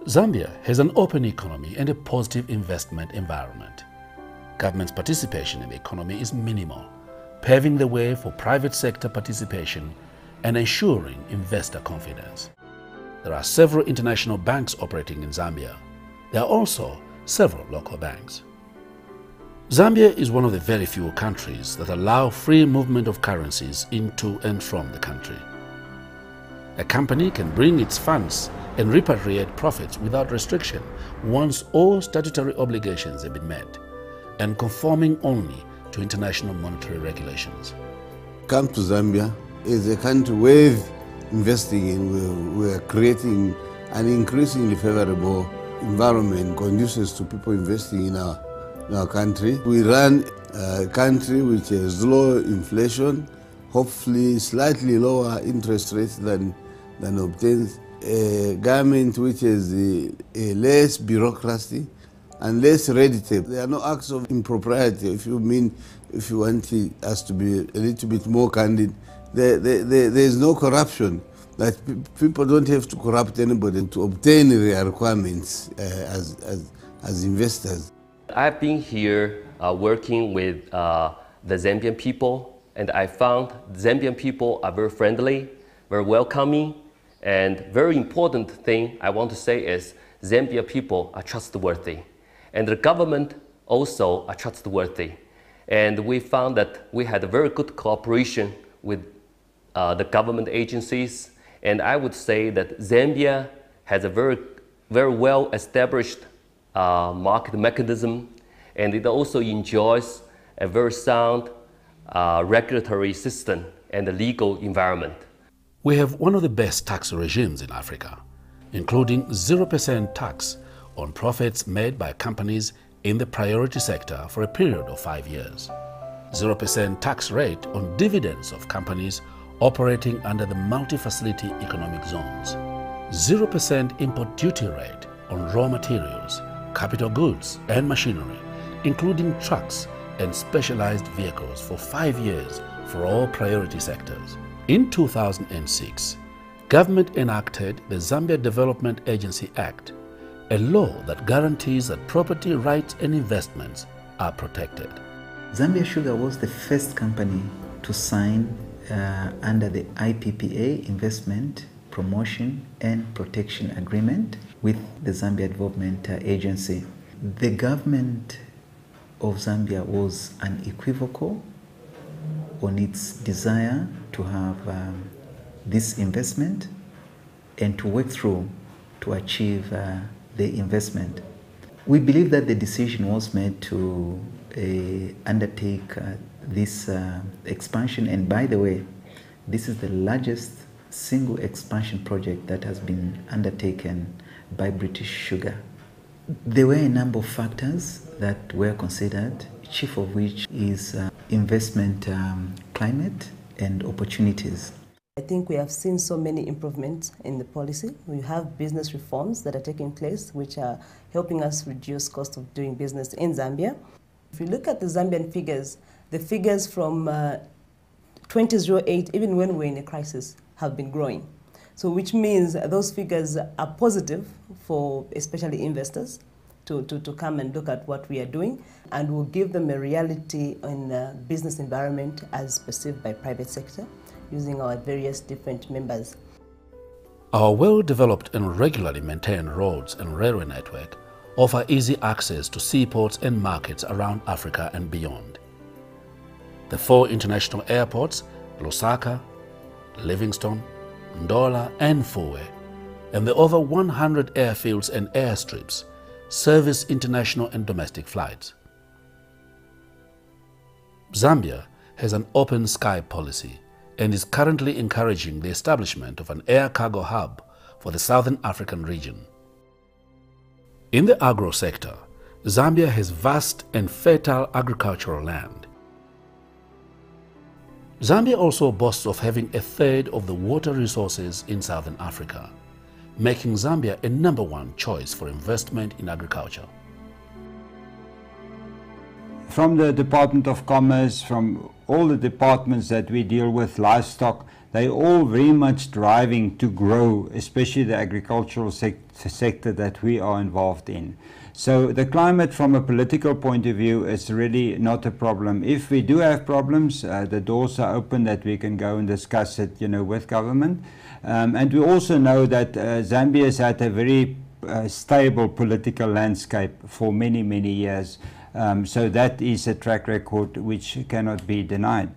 Zambia has an open economy and a positive investment environment. Government's participation in the economy is minimal, paving the way for private sector participation and ensuring investor confidence. There are several international banks operating in Zambia. There are also several local banks. Zambia is one of the very few countries that allow free movement of currencies into and from the country. A company can bring its funds and repatriate profits without restriction once all statutory obligations have been met and conforming only to international monetary regulations. Come to Zambia is a country worth investing in. We're creating an increasingly favorable environment conducive to people investing in our country. We run a country which has low inflation, hopefully slightly lower interest rates than obtains, a government which has a less bureaucracy and less red tape. There are no acts of impropriety. If you want us to be a little bit more candid, there is no corruption. That people don't have to corrupt anybody to obtain their requirements as investors. I've been here working with the Zambian people, and I found Zambian people are very friendly, very welcoming, and very important thing I want to say is Zambia people are trustworthy, and the government also are trustworthy. And we found that we had a very good cooperation with the government agencies, and I would say that Zambia has a very well established market mechanism, and it also enjoys a very sound regulatory system and a legal environment. We have one of the best tax regimes in Africa, including 0% tax on profits made by companies in the priority sector for a period of 5 years, 0% tax rate on dividends of companies operating under the multi-facility economic zones, 0% import duty rate on raw materials, capital goods and machinery, including trucks and specialized vehicles for 5 years for all priority sectors. In 2006, government enacted the Zambia Development Agency Act, a law that guarantees that property rights and investments are protected. Zambia Sugar was the first company to sign under the IPPA, Investment, Promotion and Protection Agreement, with the Zambia Development Agency. The government of Zambia was unequivocal on its desire to have this investment and to work through to achieve the investment. We believe that the decision was made to undertake this expansion, and by the way, this is the largest single expansion project that has been undertaken by British Sugar. There were a number of factors that were considered, chief of which is investment climate and opportunities. I think we have seen so many improvements in the policy. We have business reforms that are taking place, which are helping us reduce cost of doing business in Zambia. If you look at the Zambian figures, the figures from 2008, even when we're in a crisis, have been growing. So which means those figures are positive for especially investors to come and look at what we are doing, and will give them a reality in the business environment as perceived by private sector using our various different members. Our well-developed and regularly maintained roads and railway network offer easy access to seaports and markets around Africa and beyond. The 4 international airports, Lusaka, Livingstone, Ndola and Fuwe, and the over 100 airfields and airstrips service international and domestic flights. Zambia has an open sky policy and is currently encouraging the establishment of an air cargo hub for the Southern African region. In the agro sector, Zambia has vast and fertile agricultural land. Zambia also boasts of having a third of the water resources in Southern Africa, making Zambia a #1 choice for investment in agriculture. From the Department of Commerce, from all the departments that we deal with, livestock, they're all very much driving to grow, especially the agricultural sector that we are involved in. So the climate from a political point of view is really not a problem. If we do have problems, the doors are open that we can go and discuss it, with government. And we also know that Zambia has had a very stable political landscape for many, many years. So that is a track record which cannot be denied.